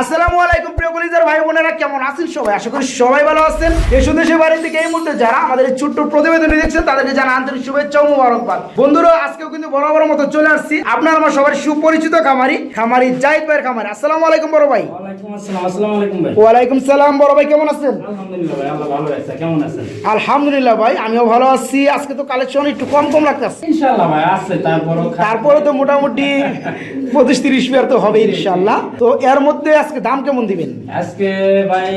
আসসালামু আলাইকুম প্রিয় কলিজার ভাই বোনেরা, কেমন আছেন সবাই? আশা করি সবাই ভালো আছেন। দেশ ও দেশের বাইরে থেকে এই মুহূর্তে যারা আমাদের এই ছোট্ট প্রতিবেদন দেখছেন তাদেরকে জানা আন্তরিক শুভেচ্ছা ও মোবারকবাদ। বন্ধুরা, আজকেও কিন্তু বরাবর মতো চলে আসছি আপনার আমার সবার সুপরিচিত খামারি জাহিদ ভাইয়ের খামারি। আসসালামু আলাইকুম বড় ভাই। ওয়ালাইকুম আসসালাম। আসসালামু আলাইকুম ভাই। ওয়ালাইকুম সালাম বড় ভাই, কেমন আছেন? আলহামদুলিল্লাহ ভাই, আল্লাহ ভালো রাখছে। কেমন আছেন? আলহামদুলিল্লাহ ভাই, আমিও ভালো আছি। আজকে তো কালেকশন একটু কম লাগতেছে। ইনশাআল্লাহ ভাই আছে, তারপরে তো মোটামুটি 25-30 পেয়ার তো হবে ইনশাআল্লাহ। তো এর মধ্যে আজকে দাম কেমন দিবেন? আজকে ভাই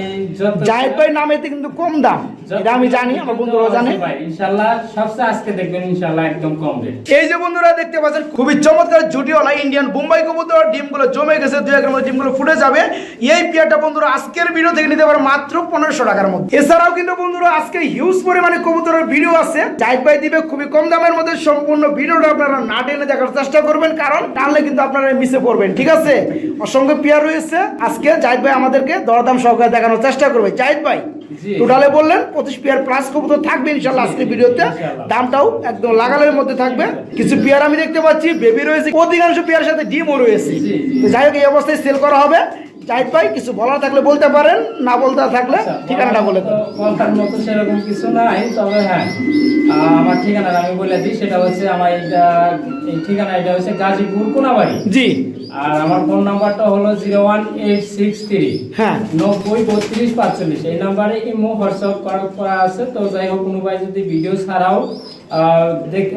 জাহিদ ভাই নামেতে কিন্তু কম দাম, এটা আমি জানি, আমার বন্ধুরাও জানে ভাই। ইনশাআল্লাহ সবচেয়ে আজকে দেখবেন ইনশাআল্লাহ একদম কম রেট। এই যে বন্ধুরা দেখতে পাচ্ছেন খুবই চমৎকার জুটিওয়ালা ইন্ডিয়ান বোম্বাই কবুতর, ডিমগুলো জমে গেছে, 2 একের মধ্যে ডিমগুলো ফুটে যাবে। এই পেয়ারটা বন্ধুরা আজকের ভিডিও থেকে নিতে পারে মাত্র 1500 টাকার মধ্যে। এছাড়াও কিন্তু বন্ধুরা আজকে হিউজ পরিমাণে কবুতরের ভিডিও আছে, জাহিদ ভাই দিবে খুবই কম দামের মধ্যে। সম্পূর্ণ ভিডিওটা আপনারা না টেনে দেখার চেষ্টা করবেন, কারণ টানলে কিন্তু আপনারা মিসে পড়বেন। ঠিক আছে, অসংখ্য পেয়ার রয়েছে। আজকে জাহিদ ভাই আমাদেরকে দরদাম সহকারে দেখানোর চেষ্টা করবে। জাহিদ ভাই টোটালে বললেন 25 পেয়ার প্লাস কবুতর থাকবে ইনশাআল্লাহ আজকে ভিডিওতে। দামটাও একদম লাগালের মধ্যে থাকবে। কিছু পেয়ার আমি দেখতে পাচ্ছি বেবি রয়েছে, অধিকাংশ পেয়ার সাথে ডিমও রয়েছে। তো যাই হোক, এই অবস্থায় সেল করা হবে। জাহিদ ভাই কিছু বলার থাকলে বলতে পারেন, না বলতে থাকলে ঠিকানাটা বলে দেন। বলার মতো সেরকম কিছু নাই, তবে হ্যাঁ আমার ঠিকানাটা আমি বলে দিই। সেটা হচ্ছে আমার এই ঠিকানা, এটা হচ্ছে গাজীপুর কোনাবাড়ি। জি। আর আমার ফোন নাম্বারটা হলো 01863 হ্যাঁ 903245। এই নাম্বারে ইমো হোয়াটসঅ্যাপ করা আছে। তো যাই হোক, কোনো ভাই যদি ভিডিও ছাড়াও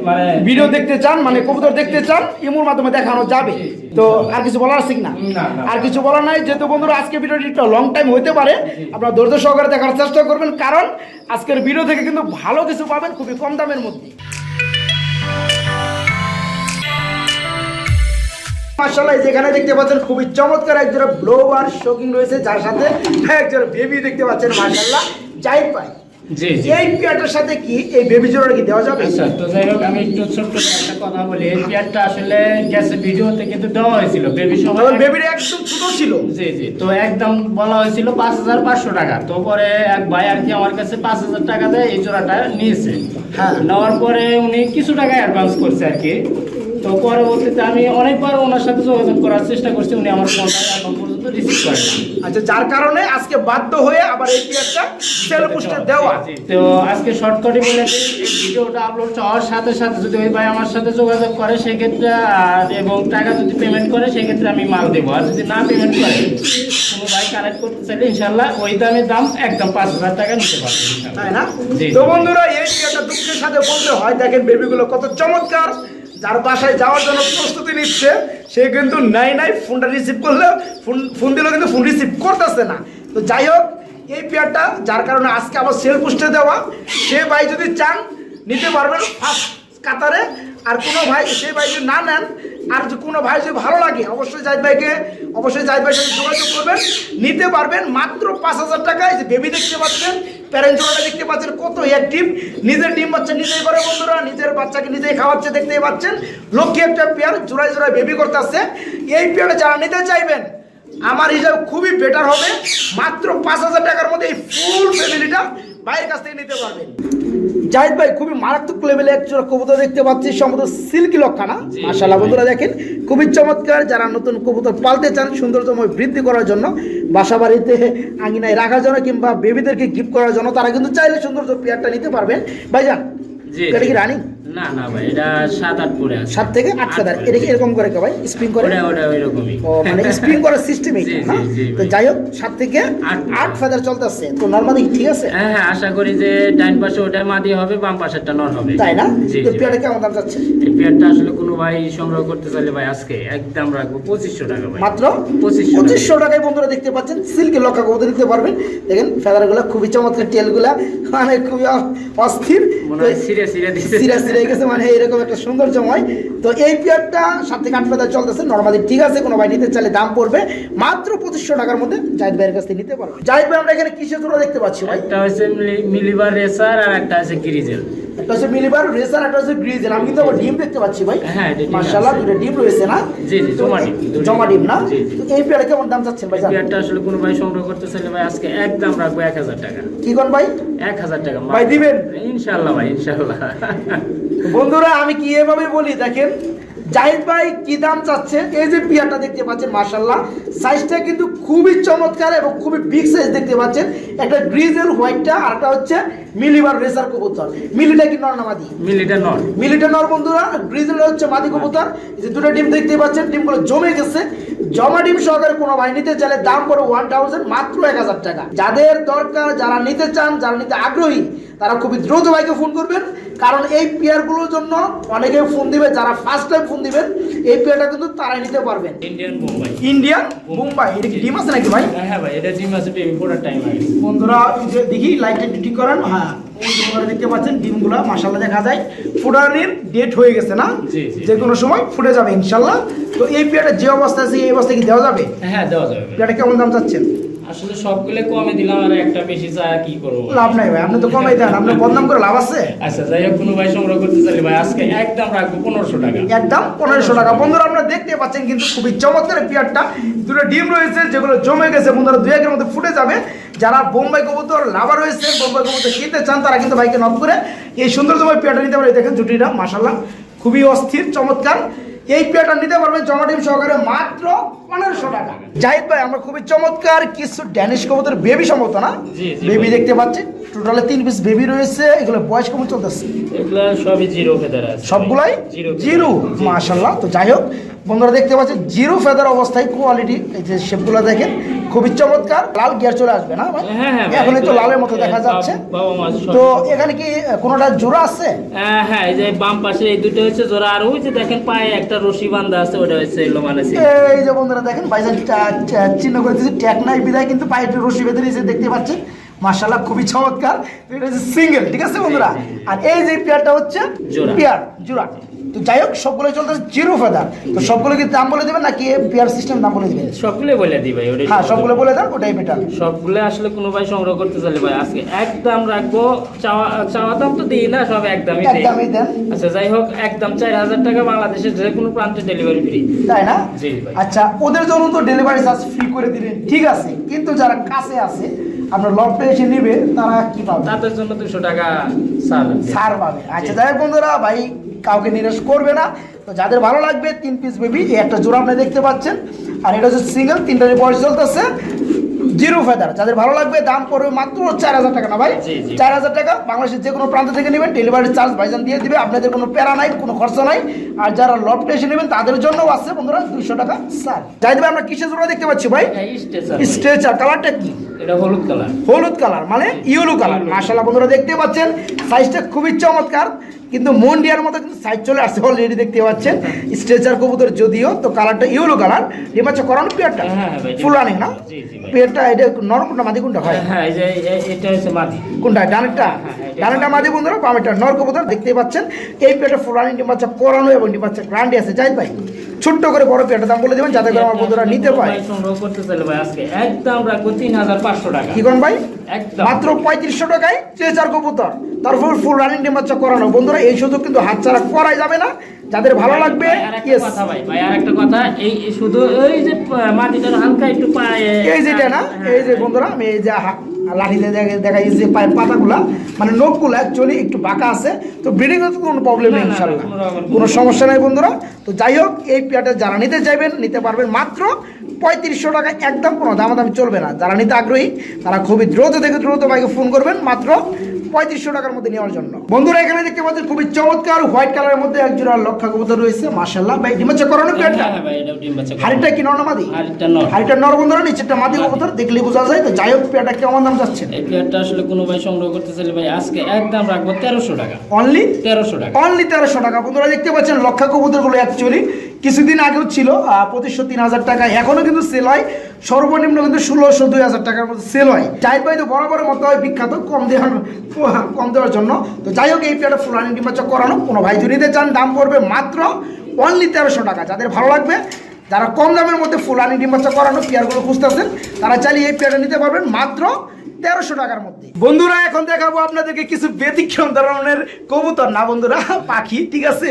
মানে ভিডিও দেখতে চান, মানে কবুতর দেখতে চান, ইমোর মাধ্যমে দেখানো যাবে। তো আর কিছু বলার আছে কিনা? আর কিছু বলার নাই। যেহেতু বন্ধুরা আজকে ভিডিওটি একটু লং টাইম হতে পারে, আপনারা ধৈর্য সহকারে দেখার চেষ্টা করবেন, কারণ আজকের ভিডিও থেকে কিন্তু ভালো কিছু পাবেন খুবই কম দামের মধ্যে। মাশাআল্লাহ, যেখানে দেখতে পাচ্ছেন খুবই চমৎকার একজোড়া ব্লোবার শোকিং রয়েছে, যার সাথে একজোড়া বেবি দেখতে পাচ্ছেন। মাশাআল্লাহ জাহিদ ভাই, জি জি, এই পেয়ারটার সাথে কি এই বেবি জোড়াটা কি দেওয়া যাবে? আচ্ছা, তো যাই হোক আমি একটু ছোট্ট একটা কথা বলি। এই পেয়ারটা আসলে গেছে ভিডিওতে কিন্তু দেওয়া হয়েছিল বেবি সহ, বেবির একদম ছোট ছিল। জি জি, তো একদম বলা হয়েছিল 5500 টাকা। তো পরে এক ভাই আর কি আমার কাছে 5000 টাকা দেয় এই জোড়াটা নিয়েছে। হ্যাঁ, নেওয়ার পরে উনি কিছু টাকা অ্যাডভান্স করছে আর কি। তো পরবর্তীতে আমি অনেকবার ওনার সাথে যোগাযোগ করার চেষ্টা করছি, উনি আমার ফোনটা এখন পর্যন্ত রিসিভ করেন না। আচ্ছা, যার কারণে আজকে বাধ্য হয়ে আবার এই পেয়ারটা সেল পোস্টে দেওয়া। তো আজকে শর্টকাটে বলে দিই, এই ভিডিওটা আপলোড হওয়ার সাথে সাথে যদি ওই ভাই আমার সাথে যোগাযোগ করে সেক্ষেত্রে এবং টাকা যদি পেমেন্ট করে সেক্ষেত্রে আমি মাল দেবো। আর যদি না পেমেন্ট করে কোনো ভাই কানেক্ট করতে চাইলে ইনশাল্লাহ ওই দামের দাম একদম 5000 টাকা নিতে পারবে, তাই না? জি। তো বন্ধুরা এই পেয়ারটা দুঃখের সাথে বলতে হয়, দেখেন বেবিগুলো কত চমৎকার। যার বাসায় যাওয়ার জন্য প্রস্তুতি নিচ্ছে সে কিন্তু নাই ফোনটা রিসিভ করলে ফোন দিলেও কিন্তু ফোন রিসিভ করতেছে না। তো যাই হোক, এই পেয়ারটা যার কারণে আজকে আবার সেল পোস্টে দেওয়া, সে ভাই যদি চান নিতে পারবেন ফার্স্ট কাতারে। আর কোনো ভাই সেই ভাই যদি না নেন, আর যে কোনো ভাই যদি ভালো লাগে অবশ্যই জাহিদ ভাইয়ের সাথে যোগাযোগ করবেন, নিতে পারবেন মাত্র 5000 টাকায়। যে বেবি দেখতে পাচ্ছেন, প্যারেন্ট জোড়াটা দেখতে পাচ্ছেন কত অ্যাক্টিভ, নিজের ডিম বাচ্চা নিজেই করে বন্ধুরা, নিজের বাচ্চাকে নিজেই খাওয়াচ্ছে, দেখতেই পাচ্ছেন। লক্ষ্মী একটা পেয়ার জোড়ায় বেবি করতে আসছে। এই পেয়ারটা যারা নিতে চাইবেন আমার হিসাবে খুবই বেটার হবে, মাত্র 5000 টাকার মধ্যে এই ফুল ফ্যামিলিটা ভাইয়ের কাছ থেকে নিতে পারবেন। জাহিদ ভাই খুবই মারাত্মক লেভেলে একজোড়া কবুতর দেখতে পাচ্ছি, সম্ভবত সিল্কি লক্ষানা। মাশাআল্লাহ বন্ধুরা দেখেন খুবই চমৎকার। যারা নতুন কবুতর পালতে চান সৌন্দর্যময় বৃদ্ধি করার জন্য, বাসা বাড়িতে আঙিনায় রাখার জন্য কিংবা বেবিদেরকে গিফট করার জন্য, তারা কিন্তু চাইলে সৌন্দর্য পেয়ারটা নিতে পারবেন। ভাইজান এটা কি রানিং? না না ভাই, এটা 7-8 পরে আছে। 7 থেকে 8 ফেদার। এটা কি এরকম করে ভাই স্প্রিং করে? ওটা ওইরকমই। ও মানে স্প্রিং করার সিস্টেম এই না? তো যাই হোক 7 থেকে 8 ফেদার চলতেছে। তো নরমালি ঠিক আছে? হ্যাঁ, আশা করি যে ডাইন পাশে ওটা মাদি হবে, বাম পাশেরটা নর হবে। তাই না? জি তো জি। পেয়ারটা কেমন দাম যাচ্ছে? এই পেয়ারটা আসলে কোনো ভাই সংগ্রহ করতে চাইলে ভাই আজকে একদম রাখবো 2500 টাকা ভাই। মাত্র 2500 টাকায় বন্ধুরা দেখতে পাচ্ছেন সিল্কের লক্ষা কবুতর নিতে পারবেন। দেখেন ফেদারগুলো খুবই চমৎকার, টেলগুলা মানে খুবই অস্থির, মনে হয় সিরিয়া দিচ্ছে, সিরিয়া গেছে মানে এরকম একটা সৌন্দর্যময়। তো এই পেয়ারটা 7 থেকে 8 ফেদার চলতেছে নরমালি ঠিক আছে। কোনো ভাই নিতে চাইলে দাম পড়বে মাত্র 2500 টাকার মধ্যে, জাহিদ ভাইয়ের কাছ থেকে নিতে পারবেন। জাহিদ ভাই আমরা এখানে কিসের জোড়া দেখতে পাচ্ছি ভাই? একটা হচ্ছে মিলিবার রেসার আর একটা আছে গ্রিজেল। একটা হচ্ছে মিলিবার রেসার, একটা হচ্ছে গ্রিজেল। আমি কিন্তু আবার ডিম দেখতে পাচ্ছি ভাই। হ্যাঁ, মাশাআল্লাহ দুটো ডিম রয়েছে না? জি জি, জমা ডিম না? জি। তো এই পেয়ারে কেমন দাম চাচ্ছেন ভাই? পেয়ারটা আসলে কোনো ভাই সংগ্রহ করতে চাইলে ভাই আজকে একদম রাখবো 1000 টাকা। কি কোন ভাই? 1000 টাকা ভাই দিবেন? ইনশাআল্লাহ ভাই, ইনশাআল্লাহ। বন্ধুরা আমি কি এভাবে বলি, দেখেন জাহিদ ভাই কি দাম চাচ্ছে? এই যে পেয়ারটা দেখতে পাচ্ছেন মাশাআল্লাহ, সাইজটা কিন্তু খুবই চমৎকার এবং খুবই বিগ সাইজ দেখতে পাচ্ছেন। একটা গ্রিজেল হোয়াইটটা আর একটা হচ্ছে মিলিবার রেসার কবুতর। মিলিটা কি নর না মাদি? মিলিটা নর। মিলিটা নর বন্ধুরা, গ্রিজেল হচ্ছে মাদি কবুতর। এই যে দুটো ডিম দেখতে পাচ্ছেন, ডিমগুলো জমে গেছে। জমা ডিম সহকারে কোনো ভাই নিতে চাইলে দাম পড়ে 1000, মাত্র 1000 টাকা। যাদের দরকার, যারা নিতে চান, যারা নিতে আগ্রহী, তারা খুবই দ্রুত ভাইকে ফোন করবেন, কারণ এই পেয়ারগুলোর জন্য অনেকে ফোন দিবে। যারা ফার্স্ট টাইম ফোন দিবেন এই পেয়ারটা কিন্তু তারাই নিতে পারবেন। ইন্ডিয়ান বোম্বাই। ইন্ডিয়ান বোম্বাই, এটা কি ডিম আছে নাকি ভাই? হ্যাঁ ভাই, এটা ডিম আছে, বেবি ফোটার টাইম আছে। বন্ধুরা এই যে দেখি লাইটটা ঠিক করেন। হ্যাঁ, ওই যে আপনারা দেখতে পাচ্ছেন ডিমগুলো মাশাআল্লাহ দেখা যায় ফুটানোর ডেট হয়ে গেছে না? জি, জি। যে কোনো সময় ফুটে যাবে ইনশাআল্লাহ। তো এই পেয়ারটা যে অবস্থা আছে এই অবস্থায় কি দেওয়া যাবে? হ্যাঁ, দেওয়া যাবে। পেয়ারটা কেমন দাম চাচ্ছেন? আসলে সবগুলো কমে দিলাম, আর একটা বেশি চা কি করবো? লাভ নাই ভাই, আপনি তো কমাই দেন, আপনি বদনাম করে লাভ আছে? আচ্ছা, যাই হোক, কোনো ভাই সংগ্রহ করতে চাইলে ভাই আজকে একদম রাখবো 1500 টাকা। একদম 1500 টাকা। বন্ধুরা আপনারা দেখতে পাচ্ছেন কিন্তু খুবই চমৎকার পেয়ারটা। দুটো ডিম রয়েছে যেগুলো জমে গেছে বন্ধুরা, 2-1 এর মধ্যে ফুটে যাবে। যারা বোম্বাই কবুতর লাভার রয়েছে, বোম্বাই কবুতর কিনতে চান, তারা কিন্তু ভাইকে নক করে এই সুন্দরতম পেয়ারটা নিতে পারে। দেখেন জুটিটা মাশাআল্লাহ খুবই অস্থির চমৎকার। এই পেয়ারটা নিতে পারবেন জমা ডিম সহকারে মাত্র 1500 টাকা। জাহিদ ভাই, আমরা খুবই চমৎকার কিছু ড্যানিশ কবুতর বেবি সম্ভবত না? জি, জি বেবি ভাই। দেখতে পাচ্ছি টোটালে 3 পিস বেবি রয়েছে। এগুলো বয়স কেমন চলতেছে? এগুলা সবই জিরো ফেদার আছে। সবগুলাই জিরো মাশাআল্লাহ। তো যাই হোক বন্ধুরা দেখতে পাচ্ছেন জিরো ফেদার অবস্থায় কোয়ালিটি। এই যে শেপগুলো দেখেন খুবই চমৎকার। লাল গিয়ার চলে আসবে না ভাই? হ্যাঁ, হ্যাঁ ভাই, এখনই তো এগুলা- লালের মতো দেখা যাচ্ছে। বাবা মা সব- তো এখানে কি কোনোটা জোড়া আছে? হ্যাঁ, এই যে বাম পাশে এই দুটো হচ্ছে জোড়া, আর ওই যে দেখেন পায়ে একটা রশি বাঁধা আছে, ওটা হচ্ছে এলো মানে এই যে বন্ধুরা দেখেন ভাইজান চিহ্ন করে দিয়েছে, ট্যাগ নাই বিদায় কিন্তু পায়ে একটু রশি বেঁধে দিয়েছে দেখতে পাচ্ছেন মাশাআল্লাহ খুবই চমৎকার। এটা হচ্ছে সিঙ্গেল, ঠিক আছে বন্ধুরা। আর এই যে পেয়ারটা হচ্ছে জোড়া। পেয়ার জোড়া। তো যাই হোক সবগুলো চলতেছে জিরো ফেদার। তো সবগুলো কি দাম বলে দেবেন নাকি পেয়ার সিস্টেম দাম বলে দিবেন? সবগুলো বলে দিই ভাই, ওটাই হ্যাঁ সবগুলো বলে দেন, ওটাই বেটার। সবগুলো আসলে কোনো ভাই সংগ্রহ করতে চাইলে ভাই আজকে একদম রাখবো। চাওয়া চাওয়া দাম তো দিই না, সব একদমই দিই। একদমই দেন। আচ্ছা, যাই হোক, একদম 4000 টাকা, বাংলাদেশের যে কোনো প্রান্তে ডেলিভারি ফ্রি। তাই না? জি ভাই। আচ্ছা, ওদের জন্য তো ডেলিভারি চার্জ ফ্রি করে দিলেন, ঠিক আছে, কিন্তু যারা কাছে আছে আপনার লফটে এসে নেবে তারা কি পাবে? তাদের জন্য 200 টাকা ছাড় আছে। ছাড় পাবে। আচ্ছা যাই হোক বন্ধুরা, ভাই কাউকে নিরাশ করবে না। তো যাদের ভালো লাগবে 3 পিস বেবি, এই একটা জোড়া আপনি দেখতে পাচ্ছেন। আর এটা হচ্ছে সিঙ্গেল, 3টারই বয়স চলতেছে, জিরো ফেদার। যাদের ভালো লাগবে দাম পড়বে মাত্র 4000 টাকা না ভাই? জি, জি। 4000 টাকা। বাংলাদেশের যে কোনো প্রান্ত থেকে নেবেন ডেলিভারি চার্জ ভাইজান দিয়ে দিবে, আপনাদের কোনো প্যারা নাই, কোনো খরচা নাই। আর যারা লফটে এসে নেবেন তাদের জন্যও আছে বন্ধুরা 200 টাকা স্যার। যাই দেবে। আমরা কিসের জোড়া দেখতে পাচ্ছি ভাই? এই স্টেশন স্ট্রেচার। কালারটা কি? এটা হলুদ কালার। হলুদ কালার মানে ইয়েলো কালার। মাশাআল্লাহ বন্ধুরা দেখতে পাচ্ছেন সাইজটা খুবই চমৎকার, কিন্তু মন্ডিয়ার মতো কিন্তু সাইজ চলে আসছে অলরেডি দেখতে পাচ্ছেন। স্ট্রেচার কবুতর যদিও, তো কালারটা ইয়েলো কালার। ডিমাচা করানো পেয়ারটা হ্যাঁ ভাই, ফুল রানিং না? জি, জি ভাই। পেয়ারটা এটা নর কোনটা মাদি কোনটা হয়? হ্যাঁ, এই যে এটা হচ্ছে মাদি। কোনটা? ডানেরটা? হ্যাঁ, এটা ডানেরটা মাদি বন্ধুরা, বামেরটা নর কবুতর দেখতে পাচ্ছেন। এই পেয়ারটা ফুল রানিং ডিমাচা করানো এবং ডিমাচা গ্রান্ডি আছে। যাই ভাই ছোট্ট করে বড় পেয়ারটা দাম বলে দেবেন যাতে করে আমার বন্ধুরা নিতে পারে। ভাই সংগ্রহ করতে চাইলে ভাই আজকে একদম রাখবো 3500 টাকা। কি কোন ভাই? একদম মাত্র 3500 টাকায় স্ট্রেচার কবুতর, তারপর ফুল রানিং ডিমাচা করানো। বন্ধুরা এই সুযোগ কিন্তু হাতছাড়া করাই যাবে না। যাদের ভালো লাগবে ভাই, আরেকটা yes। কথা ভাই, আরেকটা কথা, এই শুধু এই যে মাটিটার হালকা একটু পায়ে এই যেটা না, এই যে বন্ধুরা আমি এই যে লাঠিতে দেখাই যে পায়ের পাতাগুলা মানে নখগুলা অ্যাকচুয়ালি একটু বাঁকা আছে। তো ব্রিডিং এর তো কোনো প্রবলেম নেই না, না, ইনশাআল্লাহ, কোনো রকম কোনো সমস্যা নেই বন্ধুরা। তো যাই হোক এই পেয়ারটা যারা নিতে চাইবেন নিতে পারবেন মাত্র 3500 টাকা। একদম কোনো দামাদামি চলবে না। যারা নিতে আগ্রহী তারা খুবই দ্রুত থেকে দ্রুত ভাইকে ফোন করবেন মাত্র 3500 টাকার মধ্যে নেওয়ার জন্য। বন্ধুরা এখানে দেখতে পাচ্ছেন খুবই চমৎকার হোয়াইট কালারের মধ্যে এক জোড়া লক্ষা কবুতর রয়েছে মাশাআল্লাহ। ভাই ডিমাচা করানো পেয়ারটা? হ্যাঁ ভাই, এটাও ডিম বাচ্চা করে। হাড়িটা কি নর না মাদি? হাড়িটা নর। হাড়িটা নর বন্ধুরা, নিচেরটা মাদি কবুতর, দেখলে বোঝা যায়। তো যাই হোক পেয়ারটা কেমন দাম যাচ্ছে? এই পেয়ারটা আসলে কোনো ভাই সংগ্রহ করতে চাইলে ভাই আজকে একদম রাখবো 1300 টাকা। অনলি 1300 টাকা। অনলি 1300 টাকা। বন্ধুরা দেখতে পাচ্ছেন লক্ষা কবুতরগুলো অ্যাকচুয়ালি কিছুদিন আগেও ছিল 2500-3000 টাকা, এখনো কিন্তু সেল হয়। সর্বনিম্ন কিন্তু 1600-2000 টাকার মধ্যে সেল হয়। জাহিদ ভাই তো বরাবরের মতো হয় বিখ্যাত কম দেওয়ার জন্য। তো যাই হোক এই পেয়ারটা ফুল রানিং ডিম্বাচক করানো। কোনো ভাই যদি নিতে চান দাম পড়বে মাত্র অনলি 1300 টাকা। যাদের ভালো লাগবে, যারা কম দামের মধ্যে ফুল রানিং ডিম্বাচক করানো পেয়ারগুলো খুঁজতেছেন, তারা চাইলে এই পেয়ারটা নিতে পারবেন মাত্র 1300 টাকার মধ্যে। বন্ধুরা এখন দেখাবো আপনাদেরকে কিছু ব্যতিক্রম ধরনের কবুতর, না বন্ধুরা পাখি, ঠিক আছে।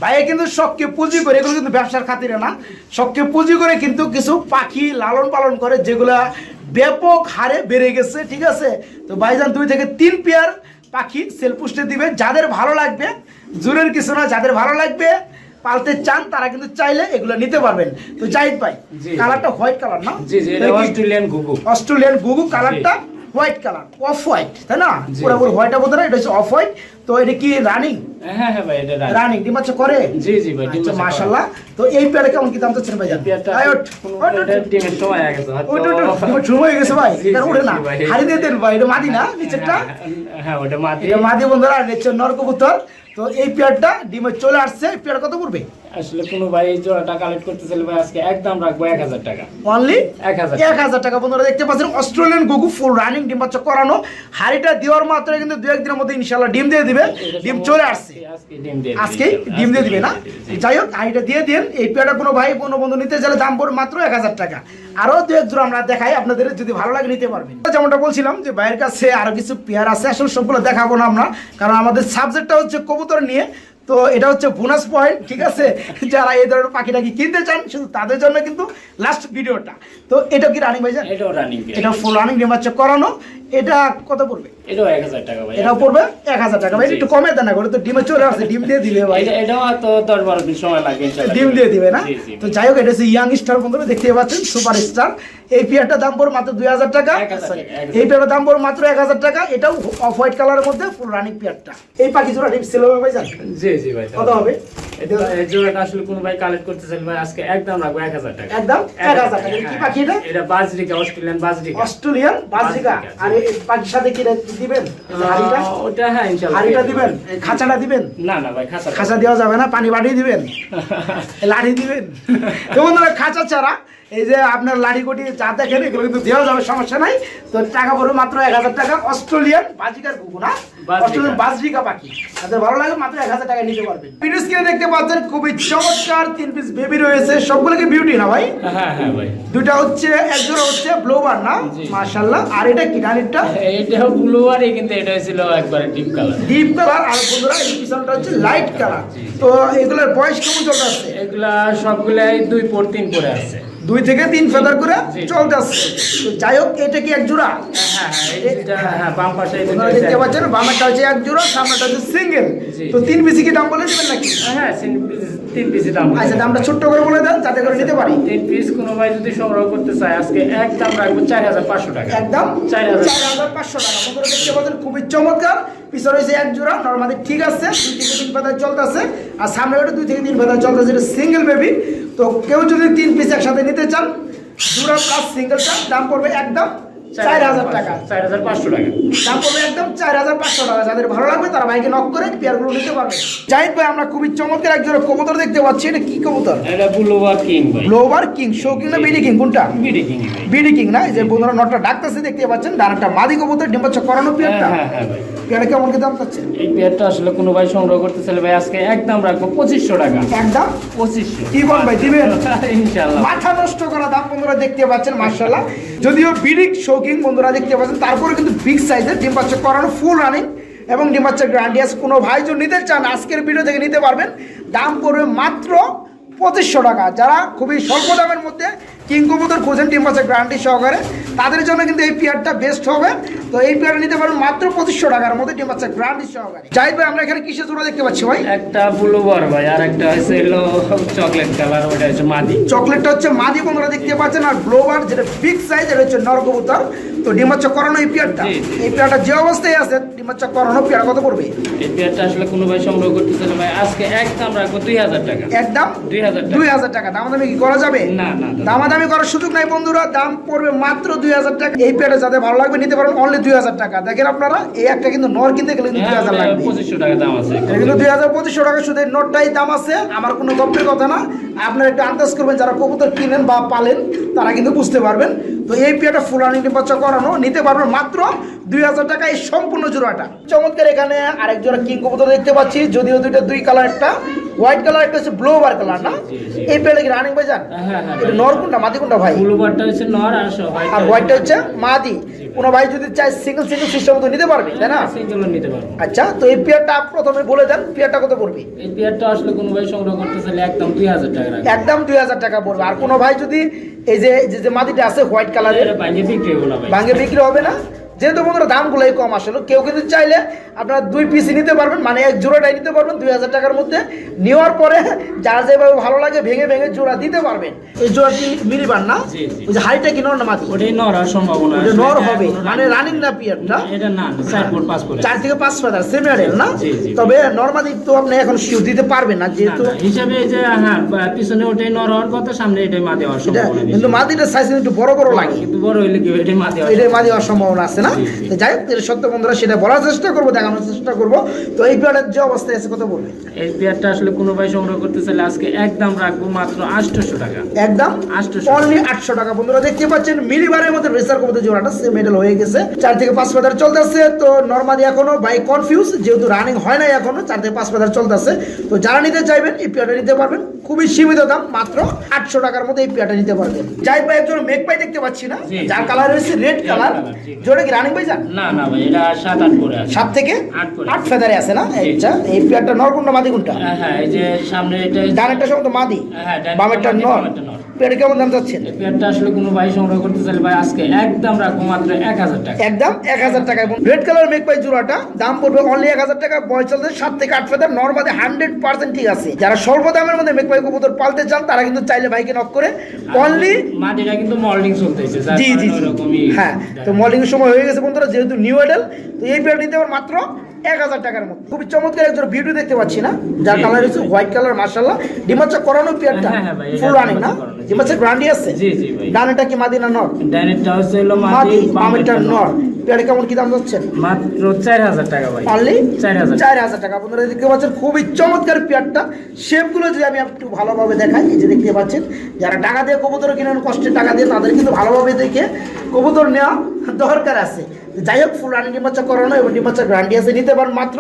ভাইয়া কিন্তু শখকে পুঁজি করে, এগুলো কিন্তু ব্যবসার খাতিরে না, শখকে পুঁজি করে কিন্তু কিছু পাখি লালন পালন করে যেগুলা ব্যাপক হারে বেড়ে গেছে, ঠিক আছে। তো ভাইজান 2 থেকে 3 পেয়ার পাখি সেল পোস্টে দিবে। যাদের ভালো লাগবে, জোরের কিছু না, যাদের ভালো লাগবে পালতে চান তারা কিন্তু চাইলে এগুলো নিতে পারবেন। তো জাহিদ ভাই, জি। কালারটা হোয়াইট কালার না? জি জি, এটা অস্ট্রেলিয়ান ঘুঘু। অস্ট্রেলিয়ান গুগু কালারটা হোয়াইট কালার, অফ হোয়াইট, তাই না? জি, পুরোপুরি জি। হোয়াইট বলতে না, এটা হচ্ছে অফ হোয়াইট। তো এটা কি রানিং? হ্যাঁ হ্যাঁ ভাই, এটা রানিং ডিম বাচ্চা করে? জি জি ভাই, ডিম আচ্ছা, বাচ্চা করে। মাশাআল্লাহ। তো এই পেয়ারে কেমন কি দাম চাচ্ছেন ভাই? এই পেয়ারটা ডিমের সময় হয়ে গেছে হয়তো। শুরু হয়ে গেছে ভাই, জি, এটা জি, উঠে না, জি ভাই। হাড়ি দিয়ে দেন ভাই, এটা মাদি না নিচেরটা? হ্যাঁ ওটা মাটি। এটা মাদি বন্ধুরা, আর নিচের নর কবুতর। তো এই পেয়ারটা ডিমে চলে আসছে, এই পেয়ার কত পড়বে? আসলে কোনো ভাই এই জোড়াটা কালেক্ট করতে চাইলে ভাই আজকে একদম রাখবো 1000 টাকা। অনলি 1000 1000 টাকা। বন্ধুরা দেখতে পাচ্ছেন অস্ট্রেলিয়ান গুগু ফুল রানিং ডিম বাচ্চা করানো। হাড়িটা দেওয়ার মাত্র কিন্তু 2-1 দিনের মধ্যে ইনশাআল্লাহ ডিম দিয়ে দিবে। ডিম চলে আসছে, আজকে ডিম দিয়ে আজকেই ডিম দিয়ে দিবে না? যাই হোক, হাড়িটা দিয়ে দিন। এই পেয়ারটা কোনো ভাই কোনো বন্ধু নিতে চাইলে দাম পড়বে মাত্র 1000 টাকা। আরো 2-1 জোড়া আমরা দেখাই আপনাদের, যদি ভালো লাগে নিতে পারবেন। যেমনটা বলছিলাম যে ভাইয়ের কাছে আরো কিছু পেয়ার আছে, আসলে সবগুলো দেখাবো না আমরা, কারণ আমাদের সাবজেক্টটা হচ্ছে কবুতর নিয়ে। তো এটা হচ্ছে বোনাস পয়েন্ট, ঠিক আছে? যারা এই ধরনের পাখিটাকে কিনতে চান শুধু তাদের জন্য কিন্তু লাস্ট ভিডিওটা। তো এটা কি রানিং ভাই? এটাও রানিং। এটা ফুল রানিং ডিম বাচ্চা করানো। এটা কত পড়বে? এটাও 1000 টাকা ভাই। এটাও পড়বে 1000 টাকা। ভাই একটু কমে দেন না, করে তো ডিমে চলে আসছে, ডিম দিয়ে দিবে ভাই। এটাও তো 10-12 দিন সময় লাগবে ইনশাআল্লাহ। ডিম দিয়ে দিবে না? জি, জি। তো যাই হোক, এটা হচ্ছে ইয়াং স্টার বন্ধুরা, দেখতে পাচ্ছেন সুপার স্টার। এই পেয়ারটার দাম পড়বে মাত্র 2000 টাকা। 1000 টাকা। এই পেয়ারটার দাম পড়বে মাত্র 1000 টাকা। এটাও অফ হোয়াইট কালারের মধ্যে ফুল রানিং পেয়ারটা। এই পাখি জোড়া ডিম সেল হবে ভাই জান? জি জি ভাই। কত হবে? এই জোড়াটা আসলে কোনো ভাই কালেক্ট করতে চাইলে ভাই আজকে একদম রাখবো 1000 টাকা। একদম 1000 টাকা। কি পাখি এটা? এটা বাজরিকা, অস্ট্রেলিয়ান বাজরিকা। অস্ট্রেলিয়ান বাজরিকা। বাজরিকা, জি। আর এই পাখির সাথে কি দিবেন? হাড়িটা? ওটা হ্যাঁ ইনশাআল্লাহ। হাড়িটা দিবেন? খাঁচাটা দিবেন? না না ভাই, খাঁচা খাঁচা দেওয়া যাবে না, পানি বাড়িয়ে দিবেন, লাঠি দিবেন। তো বন্ধুরা, খাঁচা ছাড়া এই যে আপনার লাঠি কোটি যা দেখেন এগুলো কিন্তু দেওয়া যাবে, সমস্যা নাই। তো টাকা পড়বে মাত্র 1000 টাকা। অস্ট্রেলিয়ান বাজিকার গুগু না, বাজরিকা। অস্ট্রেলিয়ান বাজরিকা পাখি। তাদের ভালো লাগে মাত্র 1000 টাকা নিতে পারবেন। ভিডিও স্ক্রিনে দেখতে পাচ্ছেন খুবই চমৎকার 3 পিস বেবি রয়েছে, সবগুলোকে বিউটি না ভাই? হ্যাঁ হ্যাঁ ভাই। দুটা হচ্ছে, এক জোড়া হচ্ছে ব্লোবার না? জি। মাশাআল্লাহ। আর এটা কি রানিরটা? এইটাও ব্লু আর কিন্তু এটা ছিল একবারে ডিপ কালার। Deep colour. আর বন্ধুরা এই পিছনটা হচ্ছে লাইট কালার। তো এগুলোর বয়স কেমন চলতেছে? এগুলা সবগুলাই 2-3 করে আছে। 2 থেকে 3 ফেদার করে জি। চলতেছে। তো যাই হোক, এটা কি এক জোড়া? হ্যাঁ হ্যাঁ, এটা হ্যাঁ বাম পাশে এই আপনারা দুটো দেখতে আছে। পাচ্ছেন বামেরটা হচ্ছে এক জোড়া, সামনেটা হচ্ছে সিঙ্গেল। জি। তো 3 পিসি কি দাম বলে দিবেন নাকি? হ্যাঁ 3 পিসি দাম। আচ্ছা, দামটা ছোট্ট করে বলে দেন যাতে করে নিতে পারি। 3 পিস কোনো ভাই যদি সংগ্রহ করতে চায় আজকে একদম রাখবো 4500 টাকা। একদম 4500 4500 টাকা। বন্ধুরা দেখতে পাচ্ছেন খুবই চমৎকার। পিছনে হচ্ছে এক জোড়া, নরমালি ঠিক আছে, 2 থেকে 3 ফেদার চলতেছে। আর সামনে ওটা 2 থেকে 3 ফেদার চলতেছে, এটা সিঙ্গেল বেবি। তো কেউ যদি 3 পিস একসাথে নিতে চান, জোড়া প্লাস সিঙ্গেলটা দাম পড়বে একদম 4000 টাকা। 4500 টাকা। দাম পড়বে একদম 4500 টাকা। যাদের ভালো লাগবে তারা ভাইকে নক করে পেয়ারগুলো নিতে পারবে। জাহিদ ভাই, আমরা খুবই চমৎকার এক জোড়া কবুতর দেখতে পাচ্ছি। এটা কি কবুতর? এটা ব্লুবার কিং ভাই। গ্লোবার কিং, শো কিং না বিডি কিং, কোনটা? বিডি কিং ভাই। বিডি কিং না? এই যে বন্ধুরা নটটা ডাকতেছে দেখতে পাচ্ছেন, ডানাটা মাদি কবুতর, ডিম বাচ্চা করানো পেয়ারটা। হ্যাঁ হ্যাঁ ভাই। পেয়ারটা কেমন কি দাম চাচ্ছে? এই পেয়ারটা আসলে কোনো ভাই সংগ্রহ করতে চাইলে ভাই আজকে একদম রাখবো 2500 টাকা। একদম 2500। কি বল ভাই, দিবেন? ইনশাআল্লাহ। মাথা নষ্ট করা দাম বন্ধুরা দেখতে পাচ্ছেন, মাশাআল্লাহ। যদিও বিডিক শৌকিং বন্ধুরা দেখতে পাচ্ছেন, তারপরে কিন্তু বিগ সাইজের ডিম বাচ্চা করানো ফুল রানিং এবং ডিম বাচ্চা গ্রান্ডিয়াস। কোনো ভাই যদি নিতে চান আজকের ভিডিও থেকে নিতে পারবেন। দাম পড়বে মাত্র 2500 টাকা। যারা খুবই স্বল্প দামের মধ্যে কিং কবুতর খোঁজেন ডিম বাচ্চা গ্যারান্টি সহকারে, তাদের জন্য কিন্তু এই পেয়ারটা বেস্ট হবে। তো এই পেয়ারটা নিতে পারবেন মাত্র 2500 টাকার মধ্যে ডিম বাচ্চা গ্যারান্টি সহকারে। জাহিদ ভাই, আমরা এখানে কিসের জোড়া দেখতে পাচ্ছি ভাই? একটা ব্লুবার ভাই, আর একটা হচ্ছে হলো চকলেট কালার, ওটা হচ্ছে মাদি। চকলেটটা হচ্ছে মাদি বন্ধুরা দেখতে পাচ্ছেন, আর ব্লোবার যেটা বিগ সাইজ, এটা হচ্ছে নর কবুতর। তো ডিম বাচ্চা করানো এই পেয়ারটা, জি, জি। এই পেয়ারটা যে অবস্থায় আছে ডিম বাচ্চা করানো, পেয়ার কত পড়বে? এই পেয়ারটা আসলে কোনো ভাই সংগ্রহ করতে চাইলে ভাই আজকে একদম রাখবো 2000 টাকা। একদম 2000 টাকা। 2000 টাকা। দামাদামি কি করা যাবে? না না না। দামাদামি করার সুযোগ নাই বন্ধুরা, দাম পড়বে মাত্র 2000 টাকা। এই পেয়ারটা যাদের ভালো লাগবে নিতে পারেন অনলি 2000 টাকা। দেখেন আপনারা, এই একটা কিন্তু নর কিনতে গেলে কিন্তু 2000 লাগবে। 2500 টাকা দাম আছে। এটা কিন্তু 2500 টাকা, শুধু এই নোটটাই দাম আছে। আমার কোনো গল্পের কথা না, আপনারা একটু আন্দাজ করবেন, যারা কবুতর কিনেন বা পালেন তারা কিন্তু বুঝতে পারবেন। তো এই পেয়ারটা ফুল রানিং ডিম বাচ্চা করানো নিতে পারবেন মাত্র 2000 টাকা এই সম্পূর্ণ জোড়াটা। চমৎকার এখানে আরেক জোড়া কিং কবুতর দেখতে পাচ্ছি, যদিও দুইটা দুই কালার, একটা হোয়াইট কালার, একটা হচ্ছে ব্লোবার কালার না? জি, জি। এই পেয়ারটা কি রানিং ভাই জান? হ্যাঁ হ্যাঁ। এটা নর কোনটা মাদি কোনটা ভাই? ব্লুবারটা হচ্ছে নর আর আর হোয়াইটটা হচ্ছে মাদি। কোনো ভাই যদি চায় সিঙ্গেল সিঙ্গেল সিস্টেম তো নিতে পারবে, তাই না? সিঙ্গেল নিতে পারবো। আচ্ছা, তো এই পেয়ারটা প্রথমে বলে দেন, পেয়ারটা কত পড়বে? এই পেয়ারটা আসলে কোনো ভাই সংগ্রহ করতে চাইলে একদম 2000 টাকা রাখবো। একদম 2000 টাকা পড়বে। আর কোনো ভাই যদি এই যে মাদিটা আছে হোয়াইট কালারের, এটা ভাঙে বিক্রি হবে না ভাই। ভাঙে বিক্রি হবে না? যেহেতু বন্ধুরা দামগুলোই কম আসলে কেউ কিন্তু চাইলে আপনারা 2 পিস নিতে পারবেন, মানে এক জোড়াটাই নিতে পারবেন 2000 টাকার মধ্যে। নেওয়ার পরে যার যেভাবে ভালো লাগে ভেঙে ভেঙে জোড়া দিতে পারবেন। এই জোড়াটি মিলিবার না, জি, জি। ওই যে হাইটা কি নর না মাদি? ওটাই নর হওয়ার সম্ভাবনা ওটা আছে। নর এটা হবে, এখনো মানে রানিং না পিয়ারটা? এটা না 4 ফুট 5 ফুট 4 থেকে 5 ফেদার সেমিয়ারেল না? জি, জি। তবে নরমাদি তো আপনি এখন শিউ দিতে পারবেন না যেহেতু হিসাবে এই যে হ্যাঁ পিছনে ওটাই নর হওয়ার কথা, সামনে এটাই মা দেওয়ার এটা, সম্ভাবনা বেশি। কিন্তু মাদিটার সাইজ একটু বড় বড় লাগে, কিন্তু বড় হইলে কি এটাই মা দেওয়ার এটাই মাদি হওয়ার সম্ভাবনা আছে না? জি, জি। তো যাই হোক এর সত্য বন্ধুরা সেটা বলার চেষ্টা করবো, দেখানোর চেষ্টা করবো। তো এই পেয়ারের যে অবস্থায় আছে কত বলবে? এই পেয়ারটা আসলে কোনো ভাই সংগ্রহ করতে চাইলে আজকে একদম রাখবো মাত্র 800 টাকা। একদম 800 অনলি 800 টাকা। বন্ধুরা দেখতে পাচ্ছেন মিলিবারের মধ্যে রেসার কবুতর জোড়াটা সেম মেডেল হয়ে গেছে, 4 থেকে 5 ফেদার চলতেছে। তো নরমালি এখনো বাই কনফিউজ, যেহেতু রানিং হয় নাই এখনো, 4 থেকে 5 ফেদার চলতেছে। তো যারা নিতে চাইবেন এই পেয়ারটা নিতে পারবেন, খুবই সীমিত দাম, মাত্র 800 টাকার মধ্যে এই পেয়ারটা নিতে পারবেন। যাই ভাই একজন মেক পাই দেখতে পাচ্ছি না, জি, যার জি। কালার হচ্ছে রেড কালার, কালার, জি ভাই। জোড়া কি রানিং ভাই যান? না না ভাই এটা 7-8 করে আছে। 7 থেকে 8 করে। 8 ফেদারে আছে না? জি। আচ্ছা, এই পেয়ারটা নর কোনটা মাদি কোনটা? হ্যাঁ এই যে সামনে এটা ডানেরটা সম্ভবত মাদি, হ্যাঁ, ডানেরটা বামেরটা মাদি, নর। বামেরটা নর। পেয়ারটা কেমন দাম চাচ্ছেন? এই পেয়ারটা আসলে কোনো ভাই সংগ্রহ করতে চাইলে ভাই আজকে একদম রাখবো মাত্র 1000 টাকা। একদম 1000 টাকা। এবং রেড কালার মেক পাই জোড়াটা দাম পড়বে অনলি 1000 টাকা। বয়স চলছে 7 থেকে 8 ফেদার, নরমাদি 100% ঠিক আছে। যারা স্বল্প দামের মধ্যে মেক পাই কবুতর পালতে চান তারা কিন্তু চাইলে ভাইকে নক করে অনলি মাটিটা কিন্তু মল্ডিং চলতেছে যার জি জি কারণে জি। ওরকমই হ্যাঁ, তো মর্নিং এর সময় হয়ে গেছে বন্ধুরা, যেহেতু নিউ এডেল, তো এই পেয়ার নিতে পারেন মাত্র 1000 টাকার মধ্যে। খুবই চমৎকার একজন ভিডিও দেখতে পাচ্ছি না, যার জি, কালার জি, হচ্ছে জি। হোয়াইট কালার, মাশাআল্লাহ। ডিমাচ্চা করানো পেয়ারটা হ্যাঁ, হ্যাঁ ভাই, এটা ফুল রানিং না? ডিমাচ্চা করানো, জি। ডিমাচ্চা গ্রান্ডি আছে? জি জি ভাই। ডানেরটা কি মাদি না নর? ডাইরেক্টটা হচ্ছে হলো মাদি, মাটি, বামেরটা বামেরটা নর। নর। পেয়ারে কেমন কি দাম যাচ্ছেন? মাত্র 4000 টাকা ভাই। অনলি 4000 4000 টাকা। আপনারা দেখতে পাচ্ছেন খুবই চমৎকার পেয়ারটা। শেপগুলো যদি আমি একটু ভালোভাবে দেখাই, এই যে দেখতে পাচ্ছেন, যারা টাকা দিয়ে কবুতর কিনেন, কষ্টের টাকা দিয়ে, তাদের কিন্তু ভালোভাবে দেখে কবুতর নেওয়া দরকার আছে। যাই হোক ফুল রানিং ডিমাচ্চা করানো এবং ডিমাচ্চা গ্রান্ডি আছে, নিতে পারেন মাত্র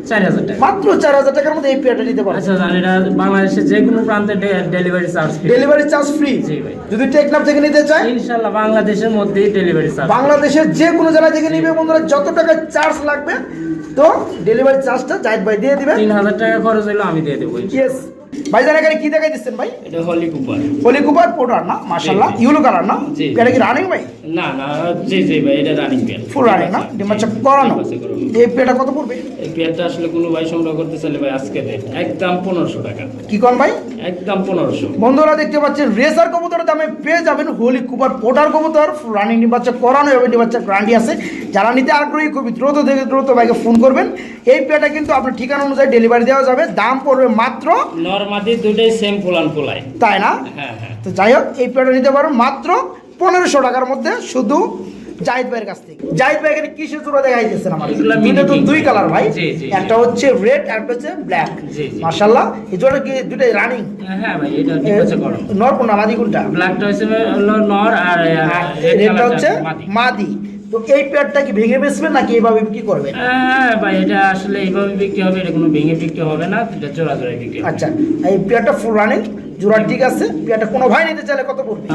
4000 টাকা। মাত্র 4000 টাকার মধ্যে এই পেয়ারটা নিতে পারেন। আচ্ছা জান, এটা বাংলাদেশের যে কোনো প্রান্তে delivery charge free. Delivery charge free. জি ভাই। যদি টেকনাফ থেকে নিতে চায়, ইনশাআল্লাহ বাংলাদেশের মধ্যেই ডেলিভারি চার্জ। বাংলাদেশের যে কোনো জায়গা থেকে নিবে বন্ধুরা, যত টাকা চার্জ লাগবে তো ডেলিভারি চার্জটা জাহিদ ভাই দিয়ে দিবে। 3000 টাকা খরচ হলো আমি দিয়ে দেবো। ইয়েস ভাইজান, এখানে কি দেখাই দিচ্ছেন ভাই? এটা হলি কুপার। হলি কুপার পোটার না, মাশাআল্লাহ, জি, জি। ইউলো কালার না? জি। এটা কি রানিং ভাই? না না জি জি ভাই, এটা রানিং পেয়ার। ফুল রানিং না? ডিমাচ্চা করানো। এই পেয়ারটা কত পড়বে? এই পেয়ারটা আসলে কোনো ভাই সংগ্রহ করতে চাইলে ভাই আজকে রেট একদম 1500 টাকা। কি কোন ভাই? একদম 1500। বন্ধুরা দেখতে পাচ্ছেন রেসার কবুতরের দামে পেয়ে যাবেন হলি কুপার পোটার কবুতর, ফুল রানিং ডিমাচ্চা করানো এবং ডিমাচ্চা গ্রান্ডি আছে। যারা নিতে আগ্রহী খুবই দ্রুত থেকে দ্রুত ভাইকে ফোন করবেন। এই পেয়ারটা কিন্তু আপনার ঠিকানা অনুযায়ী ডেলিভারি দেওয়া যাবে। দাম পড়বে মাত্র, নরমাদি দুটোই সেম ফুলান ফুলাই। তাই না? হ্যাঁ হ্যাঁ। তো যাই হোক এই পেয়ারটা নিতে পারবেন মাত্র 1500 টাকার মধ্যে, শুধু জাহিদ ভাইয়ের কাছ থেকে। জাহিদ ভাই এখানে কিসের জোড়া দেখাই দিচ্ছেন আমার? এগুলা দুটো তো mini দুই king। কালার ভাই, জি, জি, একটা হচ্ছে রেড আর একটা হচ্ছে ব্ল্যাক। জি, জি। মাশাআল্লাহ, এই জোড়া কি দুটোই রানিং? হ্যাঁ ভাই, এটা ডিপোজে করো। নর কোনটা মাদি কোনটা? ব্ল্যাকটা হচ্ছে হলো নর আর আর রেড রেডটা কালারটা হচ্ছে মাদি। মাদি। তো এই পেয়ারটা কি ভেঙে বেচবেন নাকি এইভাবে বিক্রি করবেন? হ্যাঁ ভাই, এটা আসলে এইভাবে বিক্রি হবে, এটা কোনো ভেঙে বিক্রি হবে না, এটা জোড়া জোড়া বিক্রি হবে। আচ্ছা, এই পেয়ারটা ফুল রানিং, জোড়া ঠিক আছে। পেয়ারটা কোনো ভাই নিতে চাইলে কত পড়বে?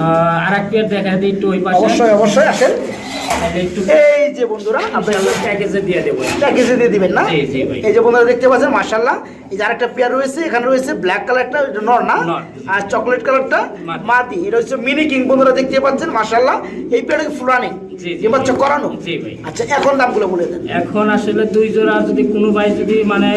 আর এক পেয়ার দেখা দিই একটু ওই পাশে। অবশ্যই অবশ্যই আসেন। তাহলে একটু এই যে বন্ধুরা ইনশাআল্লাহ প্যাকেজে দিয়ে দেবো। প্যাকেজে দিয়ে দিবেন না? জি, জি ভাই। এই যে বন্ধুরা দেখতে পাচ্ছেন মাশাআল্লাহ, এই যে আরেকটা পেয়ার রয়েছে, এখানে রয়েছে ব্ল্যাক কালারটা, এটা নর না? নর। আর চকলেট কালারটা মাদি। মাদি। এটা হচ্ছে মিনি কিং। বন্ধুরা দেখতে পাচ্ছেন মাশাআল্লাহ, এই পেয়ারটা ফুল রানিং, জি, জি। এই বাচ্চা করানো। জি ভাই। আচ্ছা, এখন দামগুলো বলে দেন। এখন আসলে দুই জোড়া যদি কোনো ভাই যদি মানে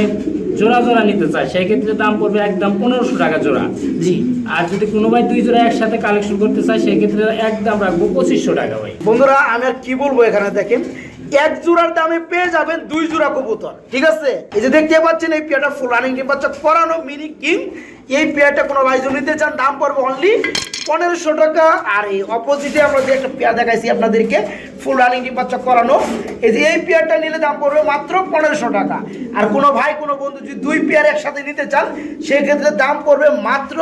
জোড়া জোড়া নিতে চায়, সেই ক্ষেত্রে দাম পড়বে একদম 1500 টাকা জোড়া। জি আর যদি কোনো ভাই দুই জোড়া একসাথে কালেকশন করতে চায়, সেই ক্ষেত্রে একদম রাখবো 2500 টাকা ভাই। বন্ধুরা আমি আর কি বলবো, এখানে দেখেন এক জোড়ার দামে পেয়ে যাবেন 2 জোড়া কবুতর, ঠিক আছে? এই যে দেখতে পাচ্ছেন এই পেয়ারটা ফুল রানিং ডিম বাচ্চা করানো মিনি কিং। এই পেয়ারটা কোনো ভাই যদি নিতে চান দাম পড়বে অনলি 1500 টাকা। আর এই অপোজিটে আমরা যে একটা পেয়ার দেখাইছি আপনাদেরকে ফুল রানিং ডিম বাচ্চা করানো, এই যে এই পেয়ারটা নিলে দাম পড়বে মাত্র 1500 টাকা। আর কোনো ভাই কোনো বন্ধু যদি 2 পেয়ার একসাথে নিতে চান, সেক্ষেত্রে দাম পড়বে মাত্র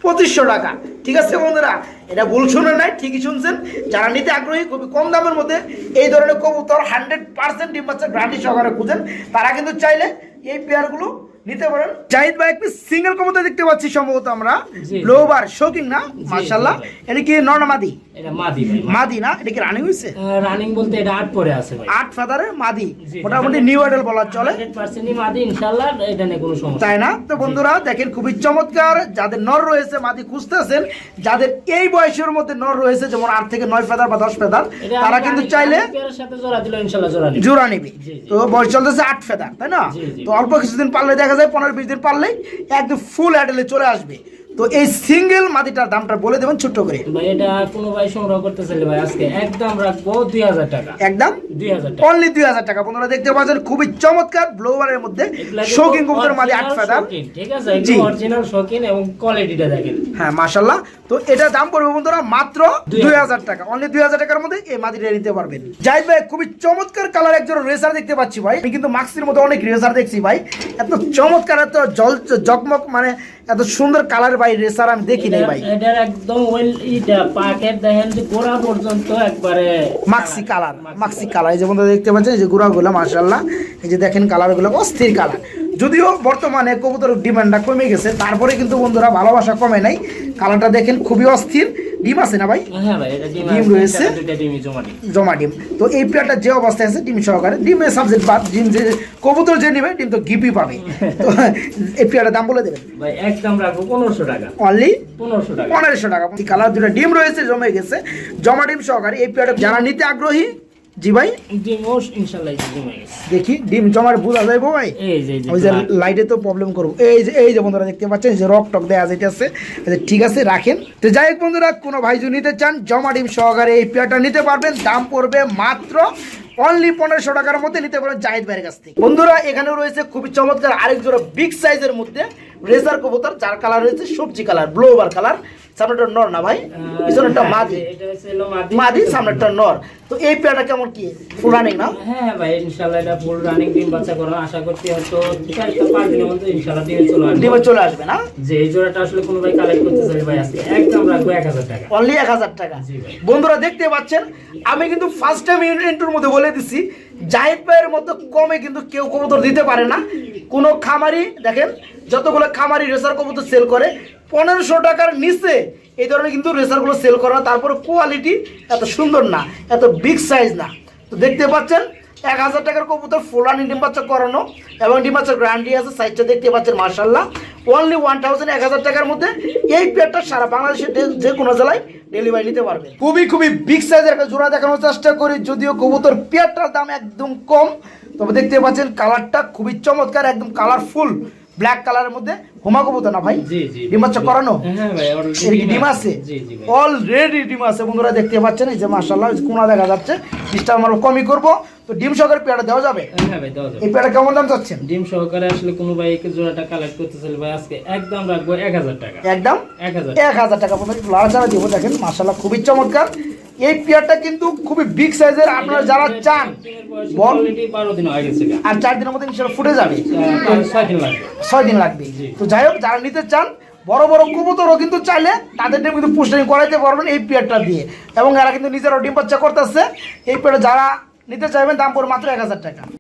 2500 টাকা, ঠিক আছে বন্ধুরা? এটা ভুল শুনে নাই, ঠিকই শুনছেন। যারা নিতে আগ্রহী খুবই কম দামের মধ্যে এই ধরনের কবুতর 100% ডিম বাচ্চা গ্যারান্টি সহকারে খুঁজেন, তারা কিন্তু চাইলে এই পেয়ারগুলো নিতে পারেন। জাহিদ ভাই একটি সিঙ্গেল কবুতর দেখতে পাচ্ছি সম্ভবত আমরা, জি। ব্লোবার শৌকিং না, মাশাআল্লাহ। জি ভাই। এটা কি নর না মাদি? এটা মাদি ভাই। মাদি না, এটা কি রানিং হইছে? রানিং বলতে এটা 8 পরে আছে ভাই। 8 ফেদারে মাদি, জি। মোটামুটি নিউ আইডল বলা চলে, 100% মাদি ইনশাআল্লাহ, এটা নিয়ে কোনো সমস্যা তাই না? তো বন্ধুরা দেখেন খুবই চমৎকার, যাদের নর রয়েছে মাদি খুঁজতেছেন, যাদের এই বয়সের মধ্যে নর রয়েছে যেমন 8 থেকে 9 ফেদার বা 10 ফেদার, এটা তারা আমি কিন্তু রানিং চাইলে পেয়ারের সাথে জোড়া দিলে ইনশাআল্লাহ জোড়া নিবে। জোড়া নিবি। জি, জি। তো বয়স চলতেছে 8 ফেদার, তাই না? জি, জি। তো অল্প কিছুদিন পারলে দেখা যায় 15-20 দিন পারলেই একদম ফুল অ্যাডেলে চলে আসবে। তো এই সিঙ্গেল মাদিটার দামটা বলে দেবেন ছোট্ট করে। ভাই এটা কোনো ভাই সংগ্রহ করতে চাইলে ভাই আজকে একদম রাখবো 2000 টাকা। একদম 2000 টাকা। অনলি 2000 টাকা। বন্ধুরা দেখতে পাচ্ছেন খুবই চমৎকার ব্লোবারের মধ্যে শৌকিং কবুতর মাদি 8 ফেদার। ঠিক আছে, জি। একদম অরিজিনাল শৌকিন এবং কোয়ালিটিটা দেখেন। হ্যাঁ মাশাআল্লাহ। তো এটা দাম পড়বে বন্ধুরা মাত্র 2000 টাকা। অনলি 2000 টাকার মধ্যে এই মাদিটা নিতে পারবেন। জাহিদ ভাই খুবই চমৎকার কালার একজন রেসার দেখতে পাচ্ছি ভাই। আমি কিন্তু মাক্সির মধ্যে অনেক রেসার দেখছি ভাই, এত চমৎকার, এত জকমক, মানে এত সুন্দর কালার ভাই রেসার আমি দেখি নাই ভাই। এটার একদম ওয়েল ইটা প্যাকেট দেখেন যে গোড়া পর্যন্ত একবারে মাক্সি কালার, মাক্সি কালার। এই যে বন্ধুরা দেখতে পাচ্ছেন এই যে গুড়াগুলো মাশাআল্লাহ, এই যে দেখেন কালারগুলো অস্থির কালার। যদিও বর্তমানে কবুতর ডিমান্ডটা কমে গেছে, তারপরে কিন্তু বন্ধুরা ভালোবাসা কমে নাই। কালারটা দেখেন খুবই অস্থির। ডিম আছে না ভাই? হ্যাঁ ভাই, এটা ডিম রয়েছে, দুইটা ডিমই জমা দিই। জমা ডিম। তো এই পেয়ারটা যে অবস্থায় আছে ডিম সহকারে, ডিমের সাবজেক্ট বাদ, ডিম যে কবুতর যে নেবে ডিম তো গিপি পাবে। তো এই পেয়ারটার দাম বলে দেবেন। ভাই একদম রাখবো 1500 টাকা। অনলি 1500 টাকা। 1500 টাকা। কালার দুটো ডিম রয়েছে, জমে গেছে, জমা ডিম সহকারে। এই পেয়ারটা যারা নিতে আগ্রহী, জি ভাই ডিমও ইনশাআল্লাহ জমে গেছে। দেখি ডিম জমার বোঝা যাইবো ভাই? এই যে ওই যে লাইটে তো প্রবলেম করবো। এই যে বন্ধুরা দেখতে পাচ্ছেন যে রক টক দেওয়া যাইতেছে। ঠিক আছে রাখেন। তো যাই হোক বন্ধুরা, কোনো ভাই যদি নিতে চান জমা ডিম সহকারে এই পেয়ারটা নিতে পারবেন। দাম পড়বে মাত্র অনলি 1500 টাকার মধ্যে নিতে পারেন জাহিদ ভাইয়ের কাছ থেকে। বন্ধুরা এখানেও রয়েছে খুবই চমৎকার আরেক জোড়া বিগ সাইজের মধ্যে রেসার কবুতর, যার কালার রয়েছে সবজি কালার, ব্লোবার কালার। সামনেটা নর না ভাই, পিছনেরটা মাদি। এটা হলো মাদি, সামনেটা নর। তো এই পেয়ারটা কেমন কি ফুল রানিং না? হ্যাঁ ভাই ইনশাআল্লাহ এটা ফুল রানিং ডিম বাচ্চা করা আশা করতে হয়তো 4-5 দিনের মধ্যে ইনশাআল্লাহ ডিমে চলে আসবে। ডিমে চলে আসবে না? যে এই জোড়াটা আসলে কোনো ভাই কালেক্ট করতে চাই ভাই আজকে একদম রাখবো 1000 টাকা। অনলি 1000 টাকা। জি ভাই। বন্ধুরা দেখতে পাচ্ছেন, আমি কিন্তু ফার্স্ট টাইম ইন্টুর মধ্যে বলে দিছি, জাহিদ ভাইয়ের মতো কমে কিন্তু কেউ কবুতর দিতে পারে না। কোনো খামারি দেখেন যতগুলো খামারি রেসার কবুতর সেল করে 1500 টাকার নিচে এই ধরনের কিন্তু রেসারগুলো সেল করে না। তারপরে কোয়ালিটি এত সুন্দর না, এত বিগ সাইজ না। তো দেখতে পাচ্ছেন 1000 টাকার কবুতর ফুলানি ডিম বাচ্চা করানো এবং ডিম বাচ্চার গ্যারান্টি আছে। সাইজটা দেখতে পাচ্ছেন মাশাআল্লাহ। অনলি 1000 টাকার মধ্যে এই পেয়ারটা সারা বাংলাদেশের যে কোনো জেলায় ডেলিভারি নিতে পারবেন। খুবই বিগ সাইজের একটা জোড়া দেখানোর চেষ্টা করি, যদিও কবুতর পেয়ারটার দাম একদম কম। তবে দেখতে পাচ্ছেন কালারটা খুবই চমৎকার, একদম কালারফুল ব্ল্যাক কালারের মধ্যে। হোমা কবুতর না ভাই? জি জি। ডিম বাচ্চা করানো? হ্যাঁ ভাই এর কি ডিম আছে? জি জি ভাই। অলরেডি ডিম আছে বন্ধুরা দেখতে পাচ্ছেন। এই যে মাশাআল্লাহ কোনা দেখা যাচ্ছে, ডিস্টার্ব আমরা কমই করব। তো ডিম সহকারে পেয়ারটা দেওয়া যাবে? হ্যাঁ ভাই দেওয়া যাবে। এই পেয়ারটা কেমন দাম চাচ্ছেন? ডিম সহকারে আসলে কোনো ভাই এই জোড়াটা কালেক্ট করতে চাইলে ভাই আজকে একদম রাখবো 1000 টাকা। একদম 1000 টাকা বন্ধু লাড়াচাড়া দিব। দেখেন মাশাআল্লাহ খুবই চমৎকার। এই পেয়ারটা কিন্তু খুবই বিগ সাইজের। আপনারা যারা চান বল, অলরেডি 12 দিন হয়ে গেছে। আর 4 দিনের মধ্যে ইনশাআল্লাহ ফুটে যাবে। 6 দিন লাগবে। 6 দিন লাগবে। তো যাই হোক, যারা নিতে চান বড় বড় কবুতরও কিন্তু চাইলে তাদের ডিম কিন্তু পুষ্টিং করাইতে পারবেন এই পেয়ারটা দিয়ে। এবং এরা কিন্তু নিজেরাও ডিম বাচ্চা করতেছে। এই পেয়ারটা যারা নিতে চাইবেন দাম পড়বে মাত্র 1000 টাকা।